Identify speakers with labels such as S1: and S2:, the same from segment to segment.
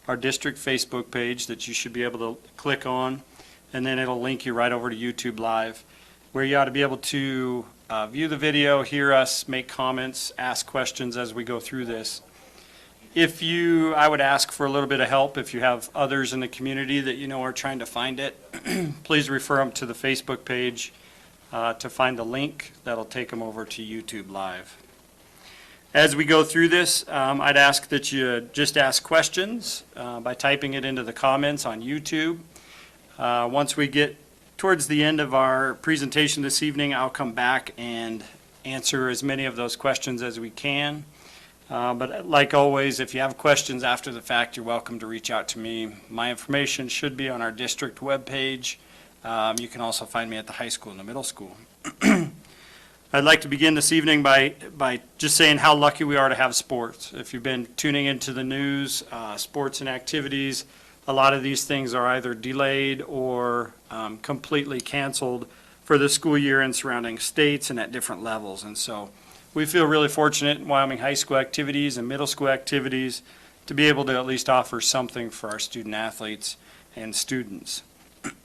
S1: our district Facebook page that you should be able to click on, and then it'll link you right over to YouTube Live, where you ought to be able to view the video, hear us, make comments, ask questions as we go through this. I would ask for a little bit of help if you have others in the community that you know are trying to find it. Please refer them to the Facebook page to find the link that'll take them over to YouTube Live. As we go through this, I'd ask that you just ask questions by typing it into the comments on YouTube. Once we get towards the end of our presentation this evening, I'll come back and answer as many of those questions as we can. But like always, if you have questions after the fact, you're welcome to reach out to me. My information should be on our district webpage. You can also find me at the high school and the middle school. I'd like to begin this evening by just saying how lucky we are to have sports. If you've been tuning into the news, sports and activities, a lot of these things are either delayed or completely canceled for the school year in surrounding states and at different levels. And so we feel really fortunate in Wyoming high school activities and middle school activities to be able to at least offer something for our student athletes and students.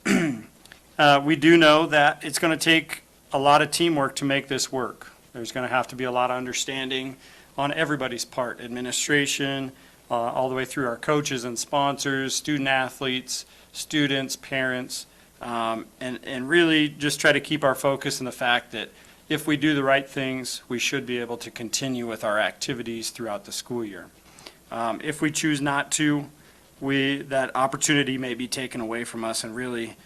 S1: We do know that it's going to take a lot of teamwork to make this work. There's going to have to be a lot of understanding on everybody's part, administration, all the way through our coaches and sponsors, student athletes, students, parents, and really just try to keep our focus in the fact that if we do the right things, we should be able to continue with our activities throughout the school year. If we choose not to, that opportunity may be taken away from us and really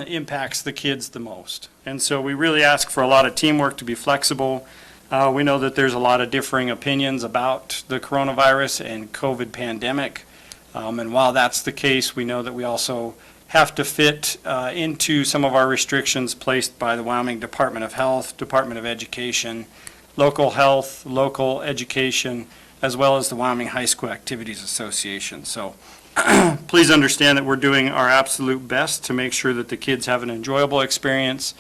S1: impacts the kids the most. And so we really ask for a lot of teamwork to be flexible. We know that there's a lot of differing opinions about the coronavirus and COVID pandemic. And while that's the case, we know that we also have to fit into some of our restrictions placed by the Wyoming Department of Health, Department of Education, local health, local education, as well as the Wyoming High School Activities Association. So please understand that we're doing our absolute best to make sure that the kids have an enjoyable experience,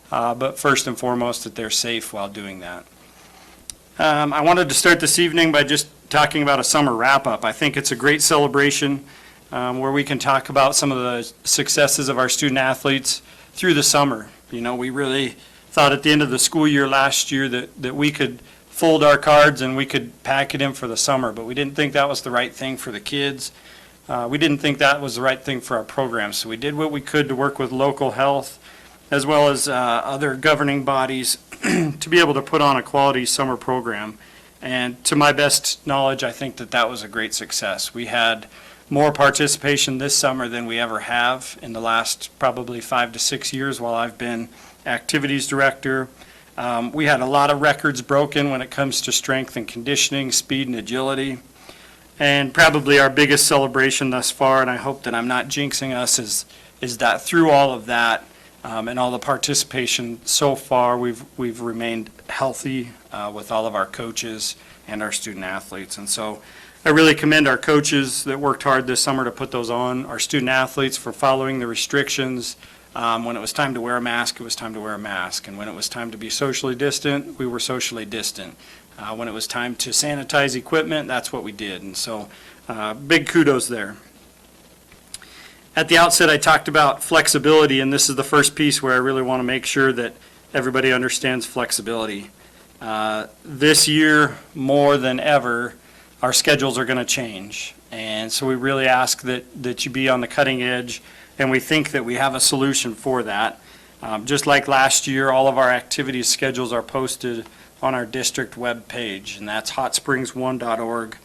S1: but first and foremost that they're safe while doing that. I wanted to start this evening by just talking about a summer wrap-up. I think it's a great celebration where we can talk about some of the successes of our student athletes through the summer. You know, we really thought at the end of the school year last year that we could fold our cards and we could pack it in for the summer, but we didn't think that was the right thing for the kids. We didn't think that was the right thing for our program, so we did what we could to work with local health as well as other governing bodies to be able to put on a quality summer program. And to my best knowledge, I think that was a great success. We had more participation this summer than we ever have in the last probably 5 to 6 years while I've been activities director. We had a lot of records broken when it comes to strength and conditioning, speed and agility. And probably our biggest celebration thus far, and I hope that I'm not jinxing us, is that through all of that and all the participation so far, we've remained healthy with all of our coaches and our student athletes. And so I really commend our coaches that worked hard this summer to put those on, our student athletes for following the restrictions. When it was time to wear a mask, it was time to wear a mask. And when it was time to be socially distant, we were socially distant. When it was time to sanitize equipment, that's what we did. And so big kudos there. At the outset, I talked about flexibility, and this is the first piece where I really want to make sure that everybody understands flexibility. This year, more than ever, our schedules are going to change. And so we really ask that you be on the cutting edge, and we think that we have a solution for that. Just like last year, all of our activities schedules are posted on our district web page, and that's hotsprings1.org.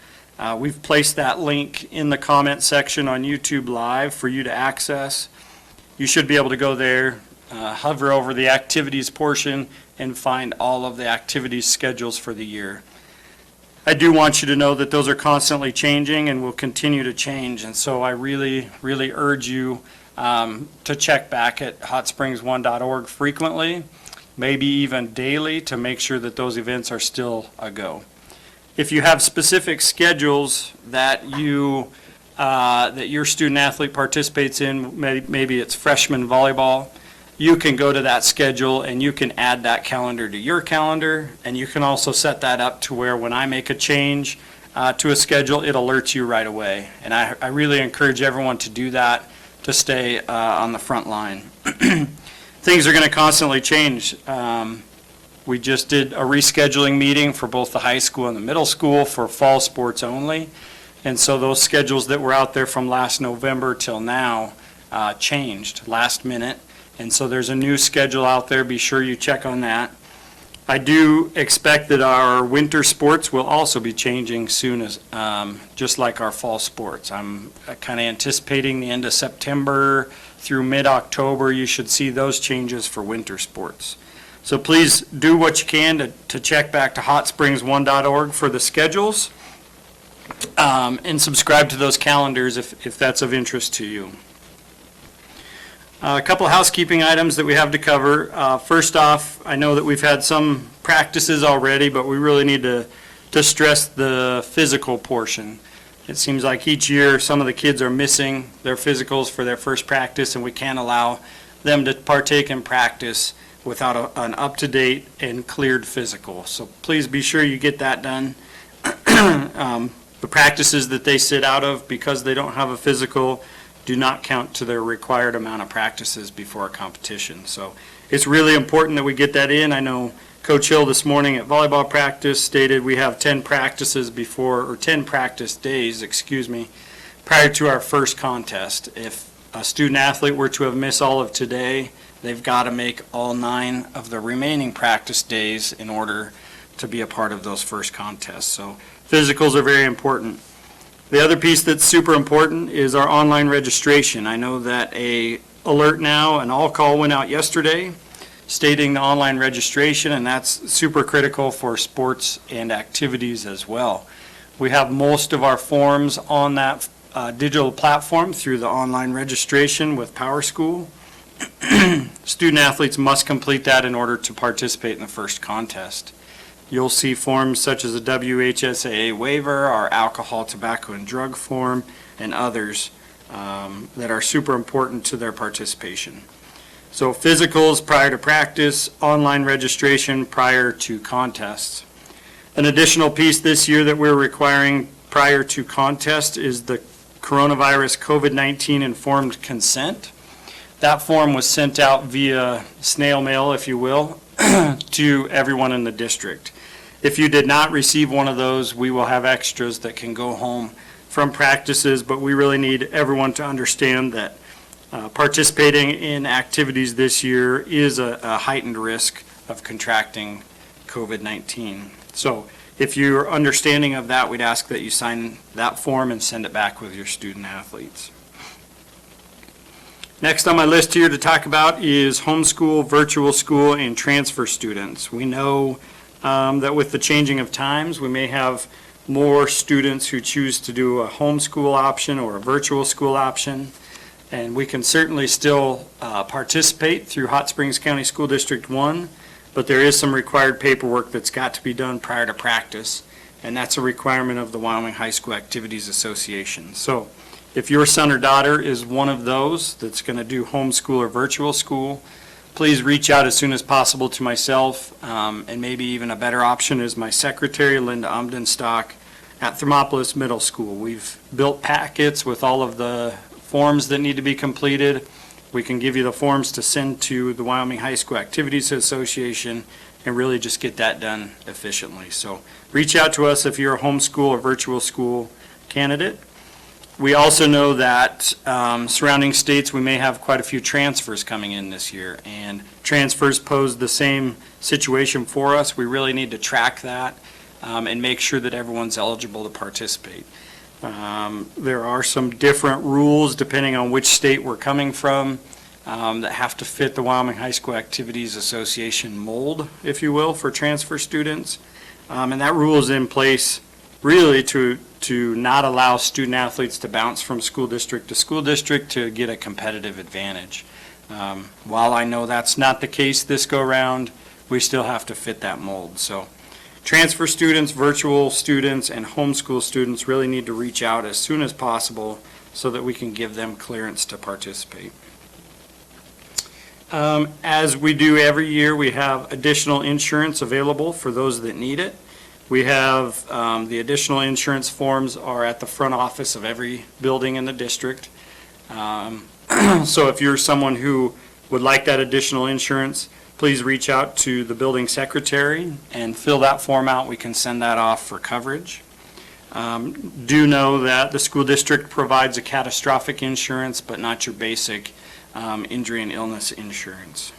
S1: We've placed that link in the comment section on YouTube Live for you to access. You should be able to go there, hover over the activities portion, and find all of the activities schedules for the year. I do want you to know that those are constantly changing and will continue to change, and so I really, really urge you to check back at hotsprings1.org frequently, maybe even daily, to make sure that those events are still a go. If you have specific schedules that that your student athlete participates in, maybe it's freshman volleyball, you can go to that schedule and you can add that calendar to your calendar, and you can also set that up to where when I make a change, to a schedule, it alerts you right away. And I really encourage everyone to do that, to stay on the front line. Things are going to constantly change. We just did a rescheduling meeting for both the high school and the middle school for fall sports only. And so those schedules that were out there from last November till now changed last minute. And so there's a new schedule out there. Be sure you check on that. I do expect that our winter sports will also be changing soon, as just like our fall sports. I'm kind of anticipating the end of September through mid-October, you should see those changes for winter sports. So please do what you can to check back to hotsprings1.org for the schedules, and subscribe to those calendars if that's of interest to you. A couple of housekeeping items that we have to cover. First off, I know that we've had some practices already, but we really need to stress the physical portion. It seems like each year some of the kids are missing their physicals for their first practice, and we can't allow them to partake in practice without an up-to-date and cleared physical. So please be sure you get that done. The practices that they sit out of because they don't have a physical do not count to their required amount of practices before a competition. So it's really important that we get that in. I know Coach Hill this morning at volleyball practice stated we have 10 practices before, or 10 practice days, prior to our first contest. If a student athlete were to have missed all of today, they've got to make all 9 of the remaining practice days in order to be a part of those first contests. So physicals are very important. The other piece that's super important is our online registration. I know that a alert now, an all call went out yesterday stating the online registration, and that's super critical for sports and activities as well. We have most of our forms on that digital platform through the online registration with PowerSchool. Student athletes must complete that in order to participate in the first contest. You'll see forms such as a WHSAA waiver, our alcohol, tobacco, and drug form, and others that are super important to their participation. So physicals prior to practice, online registration prior to contests. An additional piece this year that we're requiring prior to contest is the coronavirus COVID-19 informed consent. That form was sent out via snail mail, if you will, to everyone in the district. If you did not receive one of those, we will have extras that can go home from practices, but we really need everyone to understand that participating in activities this year is a heightened risk of contracting COVID-19. So if you're understanding of that, we'd ask that you sign that form and send it back with your student athletes. Next on my list here to talk about is homeschool, virtual school, and transfer students. We know that with the changing of times, we may have more students who choose to do a homeschool option or a virtual school option, and we can certainly still participate through Hot Springs County School District 1, but there is some required paperwork that's got to be done prior to practice, and that's a requirement of the Wyoming High School Activities Association. So if your son or daughter is one of those that's going to do homeschool or virtual school, please reach out as soon as possible to myself, and maybe even a better option is my secretary, Linda Umdenstock, at Thermopolis Middle School. We've built packets with all of the forms that need to be completed. We can give you the forms to send to the Wyoming High School Activities Association and really just get that done efficiently. So reach out to us if you're a homeschool or virtual school candidate. We also know that surrounding states, we may have quite a few transfers coming in this year, and transfers pose the same situation for us. We really need to track that and make sure that everyone's eligible to participate. There are some different rules depending on which state we're coming from that have to fit the Wyoming High School Activities Association mold, if you will, for transfer students. And that rule is in place really to not allow student athletes to bounce from school district to school district to get a competitive advantage. While I know that's not the case this go round, we still have to fit that mold. So transfer students, virtual students, and homeschool students really need to reach out as soon as possible so that we can give them clearance to participate. As we do every year, we have additional insurance available for those that need it. We have the additional insurance forms are at the front office of every building in the district. So if you're someone who would like that additional insurance, please reach out to the building secretary and fill that form out. We can send that off for coverage. Do know that the school district provides a catastrophic insurance, but not your basic injury and illness insurance.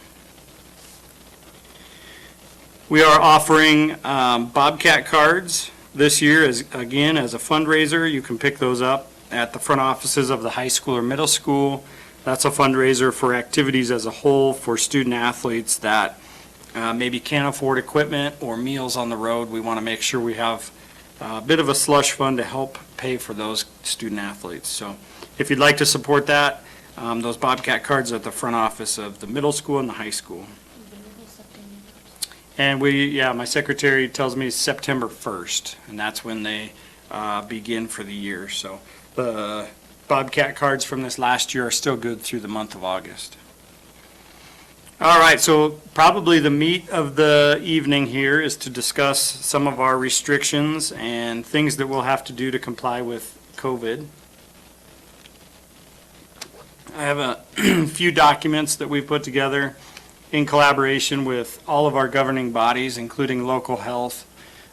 S1: We are offering Bobcat cards this year as a fundraiser. You can pick those up at the front offices of the high school or middle school. That's a fundraiser for activities as a whole for student athletes that maybe can't afford equipment or meals on the road. We want to make sure we have a bit of a slush fund to help pay for those student athletes. So if you'd like to support that, those Bobcat cards are at the front office of the middle school and the high school. And my secretary tells me September 1st, and that's when they begin for the year. So the Bobcat cards from this last year are still good through the month of August. All right, so probably the meat of the evening here is to discuss some of our restrictions and things that we'll have to do to comply with COVID. I have a few documents that we put together in collaboration with all of our governing bodies, including local health.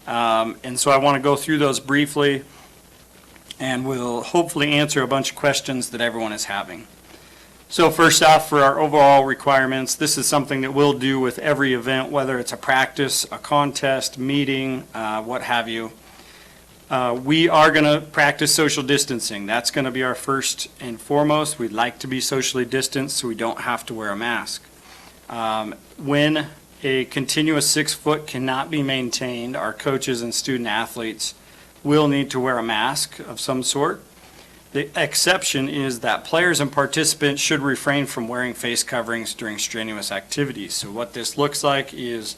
S1: And so I want to go through those briefly, and we'll hopefully answer a bunch of questions that everyone is having. So first off, for our overall requirements, this is something that we'll do with every event, whether it's a practice, a contest, meeting, what have you. We are going to practice social distancing. That's going to be our first and foremost. We'd like to be socially distanced so we don't have to wear a mask. When a continuous 6 foot cannot be maintained, our coaches and student athletes will need to wear a mask of some sort. The exception is that players and participants should refrain from wearing face coverings during strenuous activities. So what this looks like is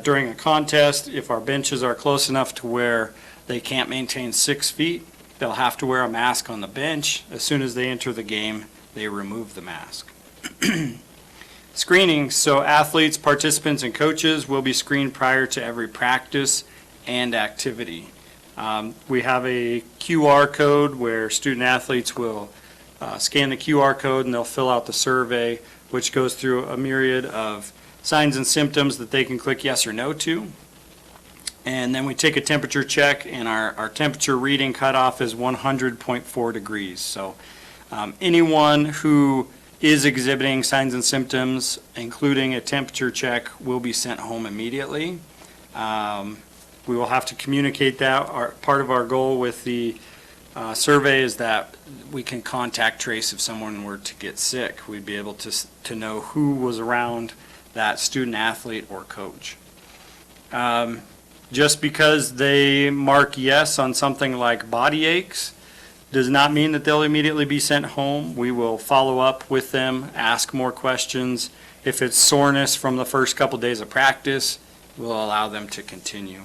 S1: during a contest, if our benches are close enough to where they can't maintain 6 feet, they'll have to wear a mask on the bench. As soon as they enter the game, they remove the mask. Screening, so athletes, participants, and coaches will be screened prior to every practice and activity. We have a QR code where student athletes will scan the QR code and they'll fill out the survey, which goes through a myriad of signs and symptoms that they can click yes or no to. And then we take a temperature check, and our temperature reading cutoff is 100.4 degrees. So anyone who is exhibiting signs and symptoms, including a temperature check, will be sent home immediately. We will have to communicate that. Part of our goal with the survey is that we can contact trace if someone were to get sick. We'd be able to know who was around that student athlete or coach. Just because they mark yes on something like body aches does not mean that they'll immediately be sent home. We will follow up with them, ask more questions. If it's soreness from the first couple days of practice, we'll allow them to continue.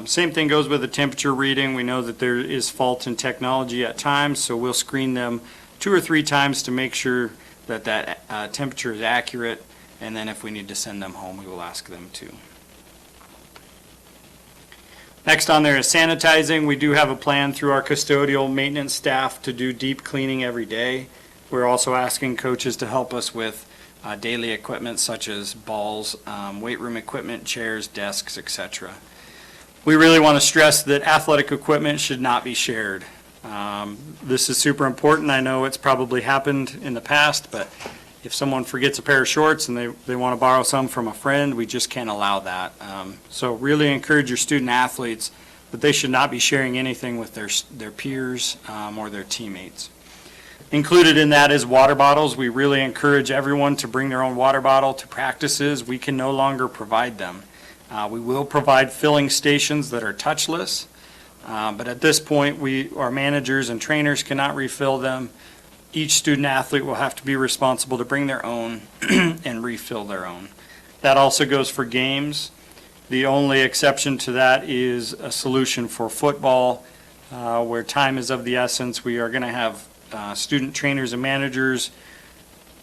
S1: Same thing goes with the temperature reading. We know that there is fault in technology at times, so we'll screen them 2 or 3 times to make sure that temperature is accurate, and then if we need to send them home, we will ask them to. Next on there is sanitizing. We do have a plan through our custodial maintenance staff to do deep cleaning every day. We're also asking coaches to help us with daily equipment such as balls, weight room equipment, chairs, desks, etc. We really want to stress that athletic equipment should not be shared. This is super important. I know it's probably happened in the past, but if someone forgets a pair of shorts and they want to borrow some from a friend, we just can't allow that. So really encourage your student athletes that they should not be sharing anything with their peers or their teammates. Included in that is water bottles. We really encourage everyone to bring their own water bottle to practices. We can no longer provide them. We will provide filling stations that are touchless, but at this point, our managers and trainers cannot refill them. Each student athlete will have to be responsible to bring their own and refill their own. That also goes for games. The only exception to that is a solution for football, where time is of the essence. We are going to have student trainers and managers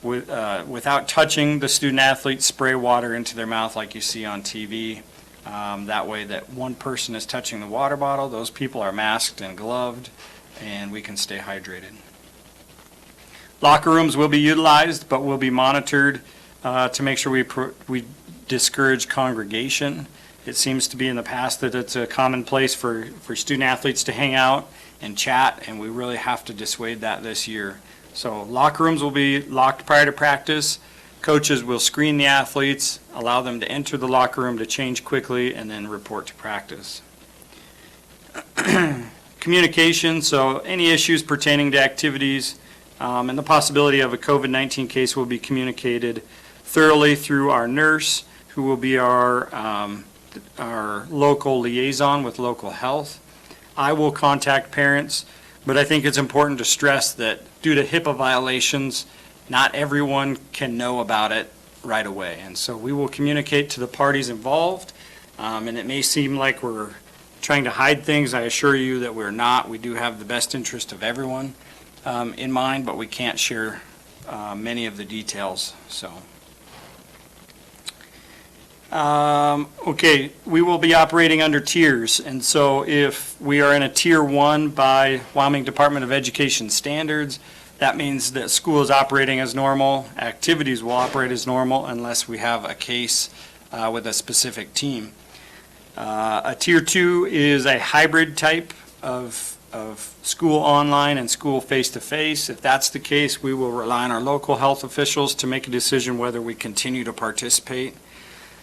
S1: without touching the student athletes spray water into their mouth like you see on TV. That way that one person is touching the water bottle, those people are masked and gloved, and we can stay hydrated. Locker rooms will be utilized, but will be monitored to make sure we discourage congregation. It seems to be in the past that it's a common place for student athletes to hang out and chat, and we really have to dissuade that this year. So locker rooms will be locked prior to practice. Coaches will screen the athletes, allow them to enter the locker room to change quickly, and then report to practice. Communication, so any issues pertaining to activities and the possibility of a COVID-19 case will be communicated thoroughly through our nurse, who will be our local liaison with local health. I will contact parents, but I think it's important to stress that due to HIPAA violations, not everyone can know about it right away. And so we will communicate to the parties involved, and it may seem like we're trying to hide things. I assure you that we're not. We do have the best interest of everyone in mind, but we can't share many of the details. So. Okay, we will be operating under tiers, and so if we are in a tier 1 by Wyoming Department of Education standards, that means that school is operating as normal, activities will operate as normal unless we have a case with a specific team. A tier 2 is a hybrid type of school online and school face-to-face. If that's the case, we will rely on our local health officials to make a decision whether we continue to participate.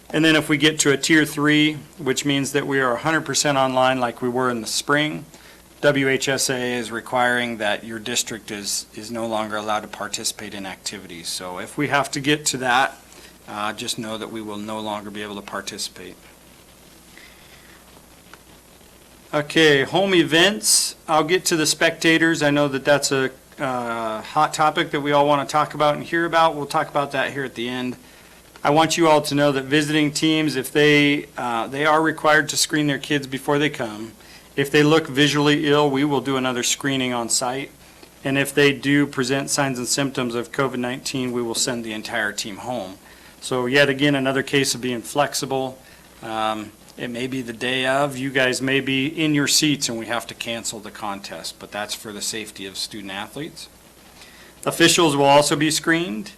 S1: And then if we get to a tier 3, which means that we are 100% online like we were in the spring, WHSA is requiring that your district is no longer allowed to participate in activities. So if we have to get to that, just know that we will no longer be able to participate. Okay, home events. I'll get to the spectators. I know that that's a hot topic that we all want to talk about and hear about. We'll talk about that here at the end. I want you all to know that visiting teams, if they are required to screen their kids before they come. If they look visually ill, we will do another screening on site. And if they do present signs and symptoms of COVID-19, we will send the entire team home. So yet again, another case of being flexible. It may be the day of, you guys may be in your seats and we have to cancel the contest, but that's for the safety of student athletes. Officials will also be screened.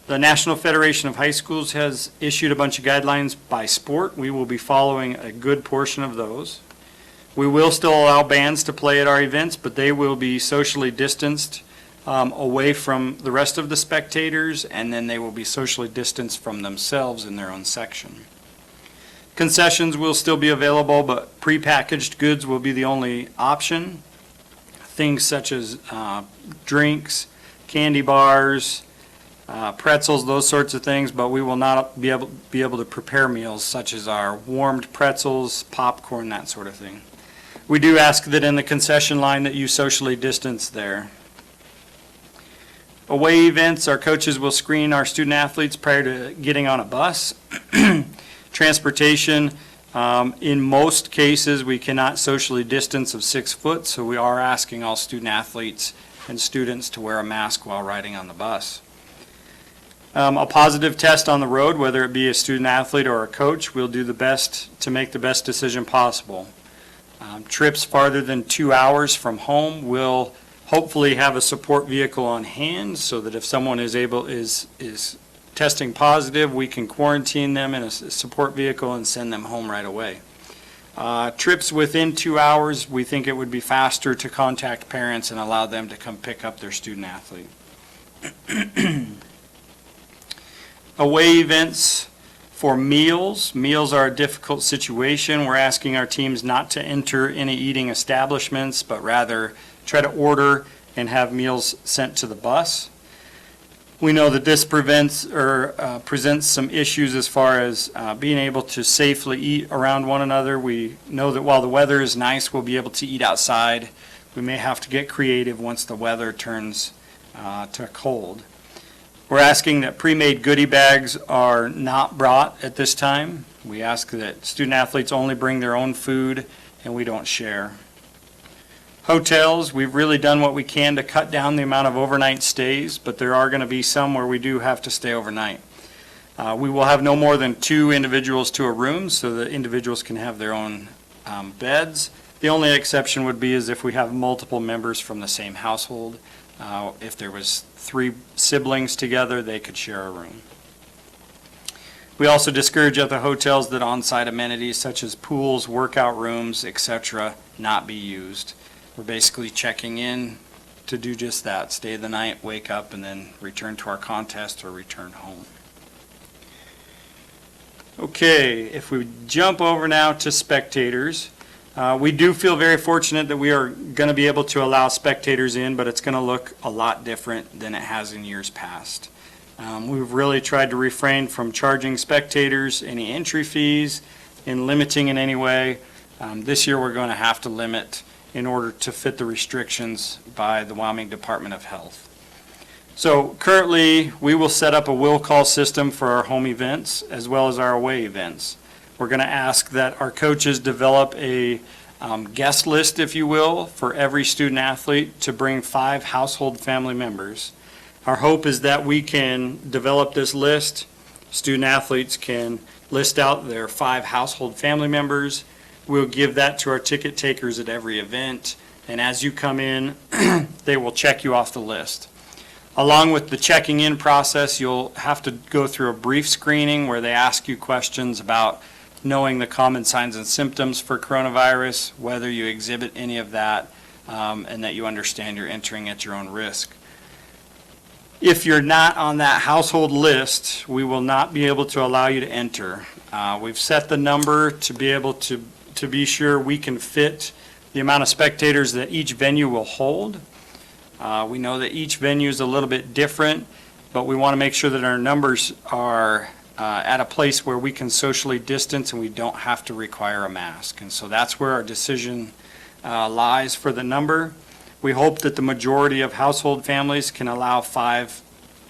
S1: The National Federation of High Schools has issued a bunch of guidelines by sport. We will be following a good portion of those. We will still allow bands to play at our events, but they will be socially distanced away from the rest of the spectators, and then they will be socially distanced from themselves in their own section. Concessions will still be available, but prepackaged goods will be the only option. Things such as drinks, candy bars, pretzels, those sorts of things, but we will not be able to prepare meals such as our warmed pretzels, popcorn, that sort of thing. We do ask that in the concession line that you socially distance there. Away events, our coaches will screen our student athletes prior to getting on a bus. Transportation, in most cases, we cannot socially distance of 6 foot, so we are asking all student athletes and students to wear a mask while riding on the bus. A positive test on the road, whether it be a student athlete or a coach, we'll do the best to make the best decision possible. Trips farther than 2 hours from home will hopefully have a support vehicle on hand so that if someone is testing positive, we can quarantine them in a support vehicle and send them home right away. Trips within 2 hours, we think it would be faster to contact parents and allow them to come pick up their student athlete. Away events for meals. Meals are a difficult situation. We're asking our teams not to enter any eating establishments, but rather try to order and have meals sent to the bus. We know that this presents some issues as far as being able to safely eat around one another. We know that while the weather is nice, we'll be able to eat outside. We may have to get creative once the weather turns to cold. We're asking that pre-made goodie bags are not brought at this time. We ask that student athletes only bring their own food and we don't share. Hotels, we've really done what we can to cut down the amount of overnight stays, but there are going to be some where we do have to stay overnight. We will have no more than 2 individuals to a room, so that individuals can have their own beds. The only exception would be is if we have multiple members from the same household. If there was 3 siblings together, they could share a room. We also discourage at the hotels that on-site amenities such as pools, workout rooms, etc., not be used. We're basically checking in to do just that, stay the night, wake up, and then return to our contest or return home. Okay, if we jump over now to spectators, we do feel very fortunate that we are going to be able to allow spectators in, but it's going to look a lot different than it has in years past. We've really tried to refrain from charging spectators any entry fees and limiting in any way. This year we're going to have to limit in order to fit the restrictions by the Wyoming Department of Health. So currently we will set up a will call system for our home events as well as our away events. We're going to ask that our coaches develop a guest list, if you will, for every student athlete to bring 5 household family members. Our hope is that we can develop this list. Student athletes can list out their 5 household family members. We'll give that to our ticket takers at every event, and as you come in, they will check you off the list. Along with the checking in process, you'll have to go through a brief screening where they ask you questions about knowing the common signs and symptoms for coronavirus, whether you exhibit any of that, and that you understand you're entering at your own risk. If you're not on that household list, we will not be able to allow you to enter. We've set the number to be able to be sure we can fit the amount of spectators that each venue will hold. We know that each venue is a little bit different, but we want to make sure that our numbers are at a place where we can socially distance and we don't have to require a mask. And so that's where our decision lies for the number. We hope that the majority of household families can allow 5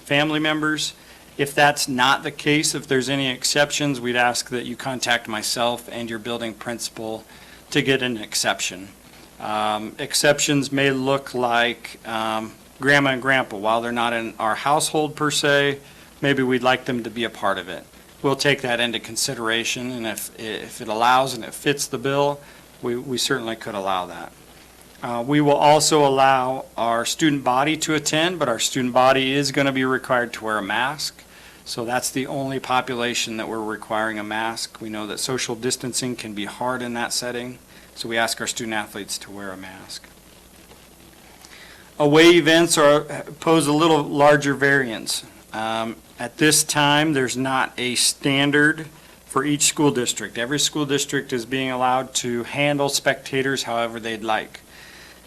S1: family members. If that's not the case, if there's any exceptions, we'd ask that you contact myself and your building principal to get an exception. Exceptions may look like grandma and grandpa. While they're not in our household per se, maybe we'd like them to be a part of it. We'll take that into consideration, and if it allows and it fits the bill, we certainly could allow that. We will also allow our student body to attend, but our student body is going to be required to wear a mask. So that's the only population that we're requiring a mask. We know that social distancing can be hard in that setting, so we ask our student athletes to wear a mask. Away events pose a little larger variance. At this time, there's not a standard for each school district. Every school district is being allowed to handle spectators however they'd like.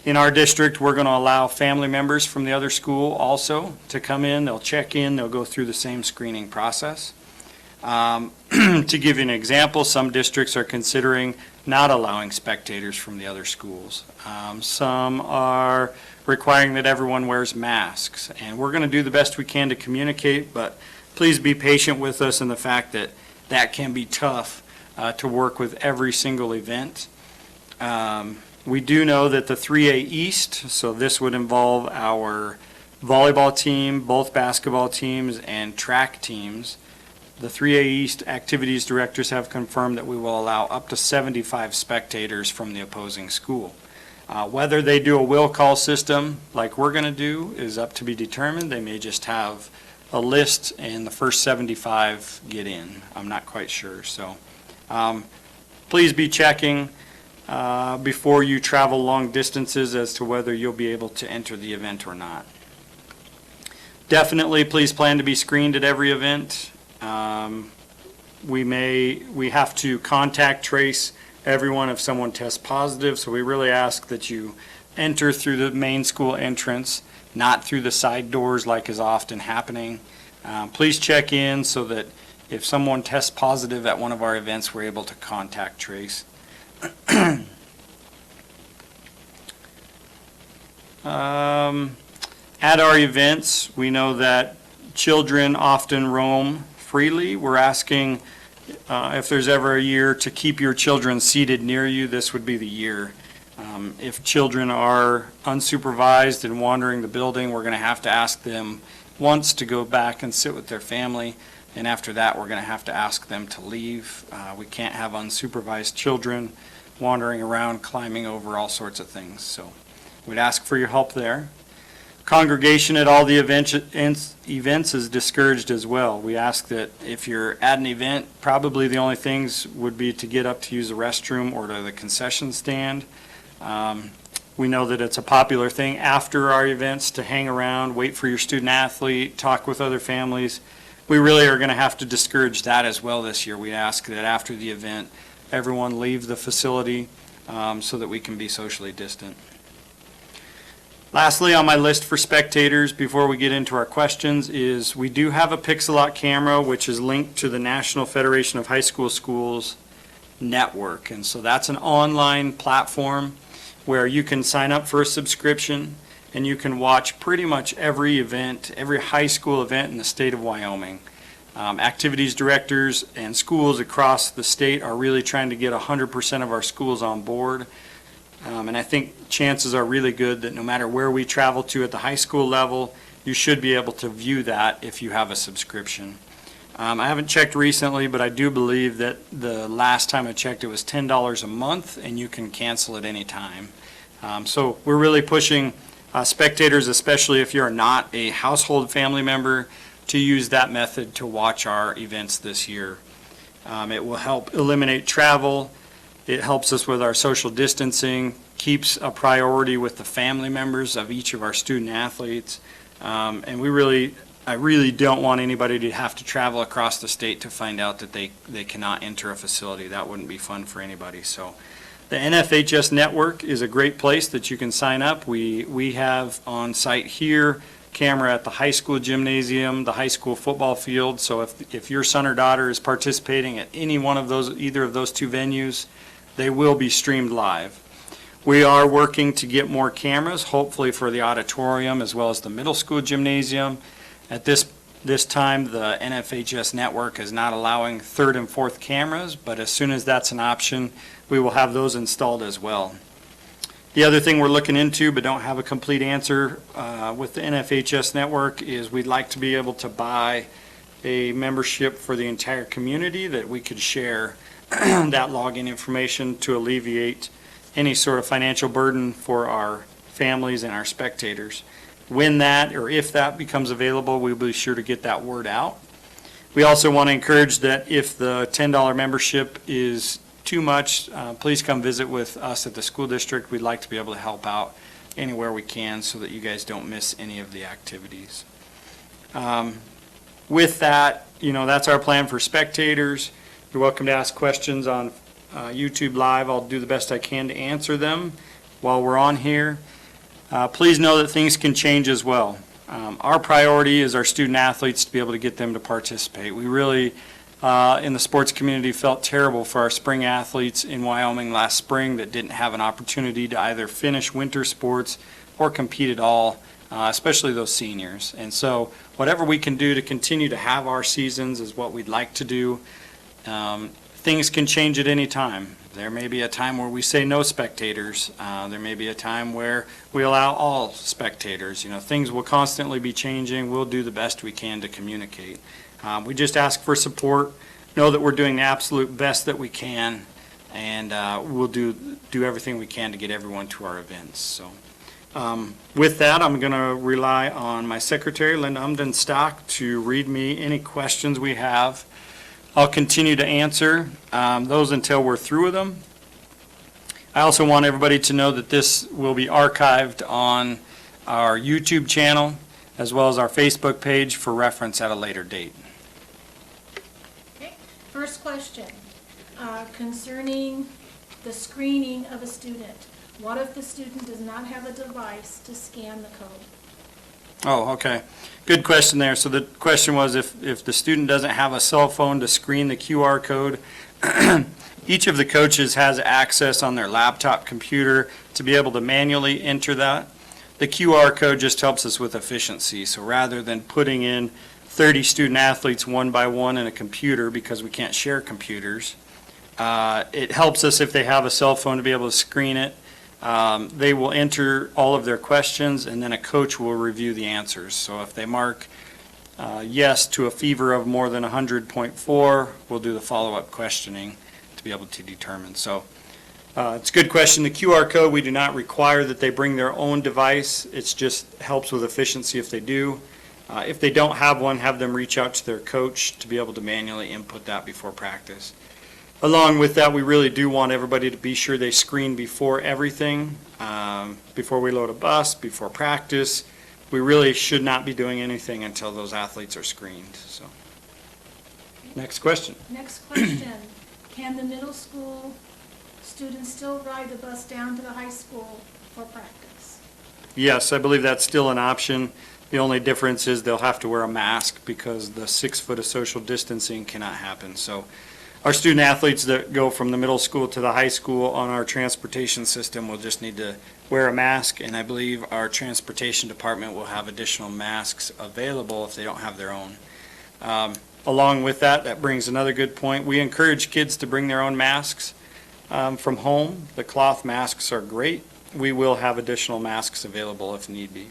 S1: In our district, we're going to allow family members from the other school also to come in. They'll check in. They'll go through the same screening process. To give you an example, some districts are considering not allowing spectators from the other schools. Some are requiring that everyone wears masks. And we're going to do the best we can to communicate, but please be patient with us in the fact that that can be tough to work with every single event. We do know that the 3A East, so this would involve our volleyball team, both basketball teams, and track teams. The 3A East activities directors have confirmed that we will allow up to 75 spectators from the opposing school. Whether they do a will call system like we're going to do is up to be determined. They may just have a list and the first 75 get in. I'm not quite sure. So please be checking before you travel long distances as to whether you'll be able to enter the event or not. Definitely please plan to be screened at every event. We have to contact trace everyone if someone tests positive, so we really ask that you enter through the main school entrance, not through the side doors like is often happening. Please check in so that if someone tests positive at one of our events, we're able to contact trace. At our events, we know that children often roam freely. We're asking if there's ever a year to keep your children seated near you, this would be the year. If children are unsupervised and wandering the building, we're going to have to ask them once to go back and sit with their family. and after that, we're going to have to ask them to leave. We can't have unsupervised children wandering around, climbing over all sorts of things. So we'd ask for your help there. Congregation at all the events is discouraged as well. We ask that if you're at an event, probably the only things would be to get up to use the restroom or to the concession stand. We know that it's a popular thing after our events to hang around, wait for your student athlete, talk with other families. We really are going to have to discourage that as well this year. We ask that after the event, everyone leave the facility so that we can be socially distant. Lastly, on my list for spectators, before we get into our questions, is we do have a Pixelot camera, which is linked to the National Federation of High School Schools network. And so that's an online platform where you can sign up for a subscription and you can watch pretty much every event, every high school event in the state of Wyoming. Activities directors and schools across the state are really trying to get 100% of our schools on board. And I think chances are really good that no matter where we travel to at the high school level, you should be able to view that if you have a subscription. I haven't checked recently, but I do believe that the last time I checked it was $10 a month, and you can cancel at any time. So we're really pushing spectators, especially if you're not a household family member, to use that method to watch our events this year. It will help eliminate travel. It helps us with our social distancing, keeps a priority with the family members of each of our student athletes. And I really don't want anybody to have to travel across the state to find out that they cannot enter a facility. That wouldn't be fun for anybody. So the NFHS network is a great place that you can sign up. We have on site here camera at the high school gymnasium, the high school football field. So if your son or daughter is participating at any one of those, either of those two venues, they will be streamed live. We are working to get more cameras, hopefully for the auditorium as well as the middle school gymnasium. At this time, the NFHS network is not allowing third and fourth cameras, but as soon as that's an option, we will have those installed as well. The other thing we're looking into, but don't have a complete answer with the NFHS network, is we'd like to be able to buy a membership for the entire community that we could share that login information to alleviate any sort of financial burden for our families and our spectators. When that, or if that becomes available, we'll be sure to get that word out. We also want to encourage that if the $10 membership is too much, please come visit with us at the school district. We'd like to be able to help out anywhere we can so that you guys don't miss any of the activities. With that, that's our plan for spectators. You're welcome to ask questions on YouTube Live. I'll do the best I can to answer them while we're on here. Please know that things can change as well. Our priority is our student athletes to be able to get them to participate. We really, in the sports community, felt terrible for our spring athletes in Wyoming last spring that didn't have an opportunity to either finish winter sports or compete at all, especially those seniors. And so whatever we can do to continue to have our seasons is what we'd like to do. Things can change at any time. There may be a time where we say no spectators. There may be a time where we allow all spectators. Things will constantly be changing. We'll do the best we can to communicate. We just ask for support. Know that we're doing the absolute best that we can, and we'll do everything we can to get everyone to our events. So, with that, I'm going to rely on my secretary, Linda Umden-Stock, to read me any questions we have. I'll continue to answer those until we're through with them. I also want everybody to know that this will be archived on our YouTube channel as well as our Facebook page for reference at a later date.
S2: Okay. First question concerning the screening of a student. What if the student does not have a device to scan the code?
S1: Oh, okay. Good question there. So the question was if the student doesn't have a cell phone to screen the QR code, each of the coaches has access on their laptop computer to be able to manually enter that. The QR code just helps us with efficiency. So rather than putting in 30 student athletes one by one in a computer because we can't share computers, it helps us if they have a cell phone to be able to screen it. They will enter all of their questions, and then a coach will review the answers. So if they mark yes to a fever of more than 100.4, we'll do the follow-up questioning to be able to determine. So it's a good question. The QR code, we do not require that they bring their own device. It just helps with efficiency if they do. If they don't have one, have them reach out to their coach to be able to manually input that before practice. Along with that, we really do want everybody to be sure they screen before everything, before we load a bus, before practice. We really should not be doing anything until those athletes are screened. So, next question.
S2: Next question, can the middle school students still ride the bus down to the high school for practice?
S1: Yes, I believe that's still an option. The only difference is they'll have to wear a mask because the 6 foot of social distancing cannot happen. So our student athletes that go from the middle school to the high school on our transportation system will just need to wear a mask, and I believe our transportation department will have additional masks available if they don't have their own. Along with that, that brings another good point. We encourage kids to bring their own masks from home. The cloth masks are great. We will have additional masks available if need be.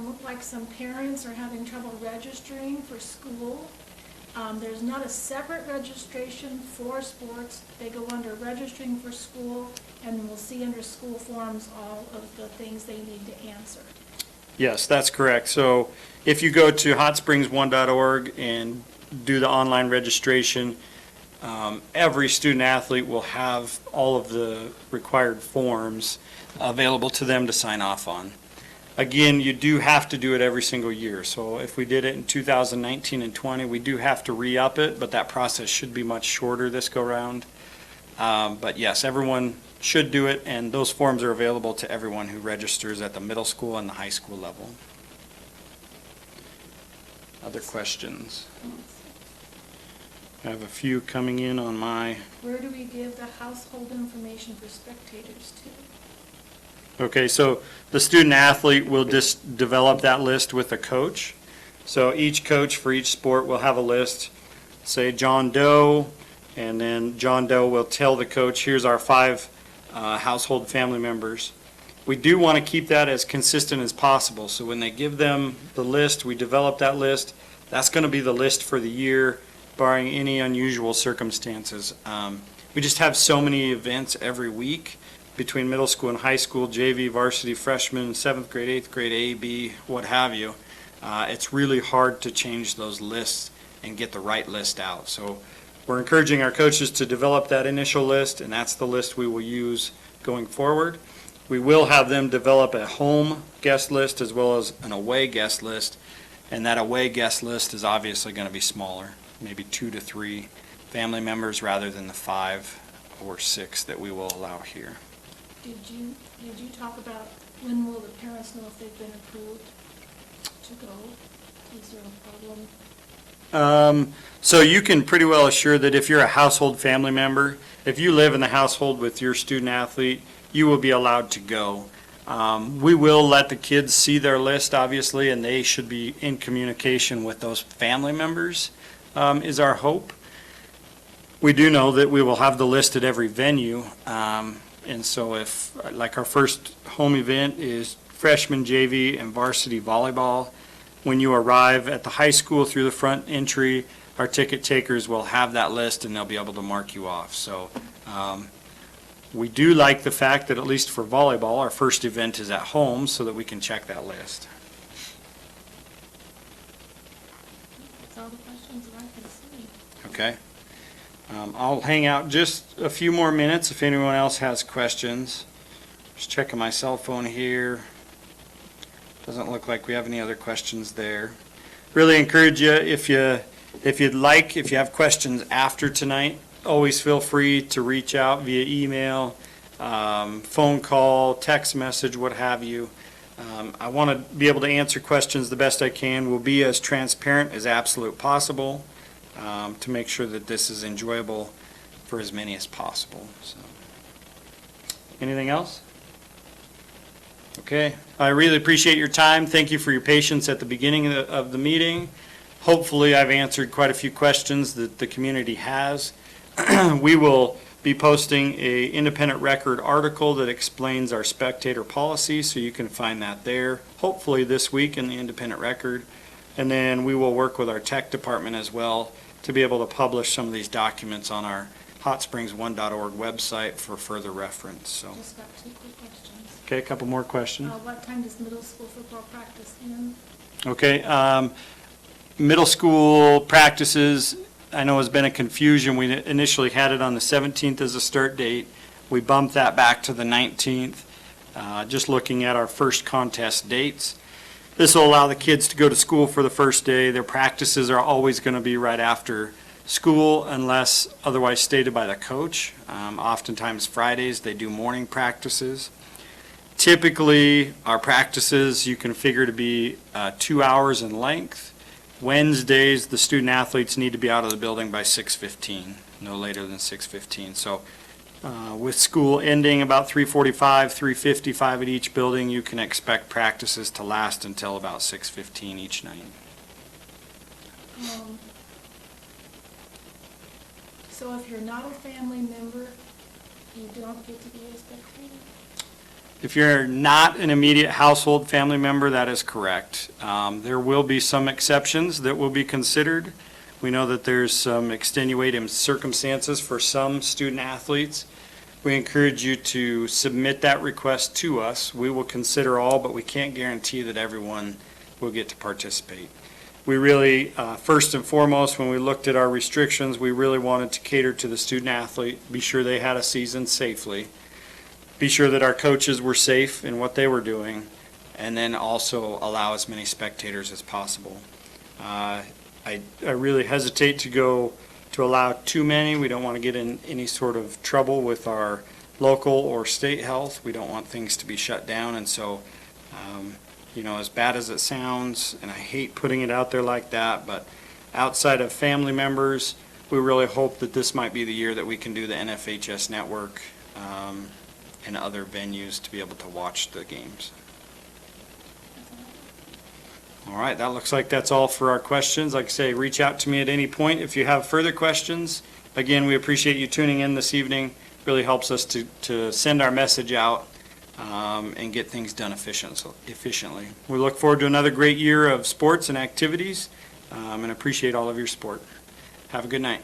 S2: Look like some parents are having trouble registering for school. There's not a separate registration for sports. They go under registering for school, and we'll see under school forms all of the things they need to answer.
S1: Yes, that's correct. So if you go to hotsprings1.org and do the online registration, every student athlete will have all of the required forms available to them to sign off on. Again, you do have to do it every single year. So if we did it in 2019 and 20, we do have to re-up it, but that process should be much shorter this go-round. But yes, everyone should do it, and those forms are available to everyone who registers at the middle school and the high school level. Other questions? I have a few coming in on my...
S2: Where do we give the household information for spectators to?
S1: Okay, so the student athlete will just develop that list with a coach. So each coach for each sport will have a list, say John Doe, and then John Doe will tell the coach, here's our 5 household family members. We do want to keep that as consistent as possible. So when they give them the list, we develop that list. That's going to be the list for the year, barring any unusual circumstances. We just have so many events every week between middle school and high school, JV, varsity, freshman, 7th grade, 8th grade, A, B, what have you. It's really hard to change those lists and get the right list out. So we're encouraging our coaches to develop that initial list, and that's the list we will use going forward. We will have them develop a home guest list as well as an away guest list, and that away guest list is obviously going to be smaller, maybe 2 to 3 family members rather than the 5 or 6 that we will allow here.
S2: Did you talk about when will the parents know if they've been approved to go? Is there a problem?
S1: So you can pretty well assure that if you're a household family member, if you live in the household with your student athlete, you will be allowed to go. We will let the kids see their list, obviously, and they should be in communication with those family members, is our hope. We do know that we will have the list at every venue. And so if, like our first home event is freshman JV and varsity volleyball, when you arrive at the high school through the front entry, our ticket takers will have that list and they'll be able to mark you off. So we do like the fact that at least for volleyball, our first event is at home so that we can check that list.
S2: That's all the questions that I can see.
S1: Okay. I'll hang out just a few more minutes if anyone else has questions. Just checking my cell phone here. Doesn't look like we have any other questions there. Really encourage you, if you'd like, if you have questions after tonight, always feel free to reach out via email, phone call, text message, what have you. I want to be able to answer questions the best I can. We'll be as transparent as absolute possible. To make sure that this is enjoyable for as many as possible. So, anything else? Okay. I really appreciate your time. Thank you for your patience at the beginning of the meeting. Hopefully, I've answered quite a few questions that the community has. We will be posting a Independent Record article that explains our spectator policy, so you can find that there, hopefully this week in the Independent Record. And then we will work with our tech department as well to be able to publish some of these documents on our hotsprings1.org website for further reference. So,
S2: Just got two quick questions.
S1: okay, a couple more questions.
S2: What time does middle school football practice end?
S1: Okay, middle school practices, I know has been a confusion. We initially had it on the 17th as a start date. We bumped that back to the 19th, just looking at our first contest dates. This will allow the kids to go to school for the first day. Their practices are always going to be right after school unless otherwise stated by the coach. Oftentimes Fridays, they do morning practices. Typically, our practices you can figure to be 2 hours in length. Wednesdays, the student athletes need to be out of the building by 6:15, no later than 6:15. So with school ending about 3:45, 3:55 at each building, you can expect practices to last until about 6:15 each night.
S2: So if you're not a family member, you don't get to be a spectator?
S1: If you're not an immediate household family member, that is correct. There will be some exceptions that will be considered. We know that there's some extenuating circumstances for some student athletes. We encourage you to submit that request to us. We will consider all, but we can't guarantee that everyone will get to participate. We really, first and foremost, when we looked at our restrictions, we really wanted to cater to the student athlete, be sure they had a season safely, be sure that our coaches were safe in what they were doing, and then also allow as many spectators as possible. I really hesitate to allow too many. We don't want to get in any sort of trouble with our local or state health. We don't want things to be shut down, and so, as bad as it sounds, and I hate putting it out there like that, but outside of family members, we really hope that this might be the year that we can do the NFHS network and other venues to be able to watch the games. All right, that looks like that's all for our questions. Like I say, reach out to me at any point if you have further questions. Again, we appreciate you tuning in this evening. Really helps us to send our message out and get things done efficiently. We look forward to another great year of sports and activities and appreciate all of your support. Have a good night.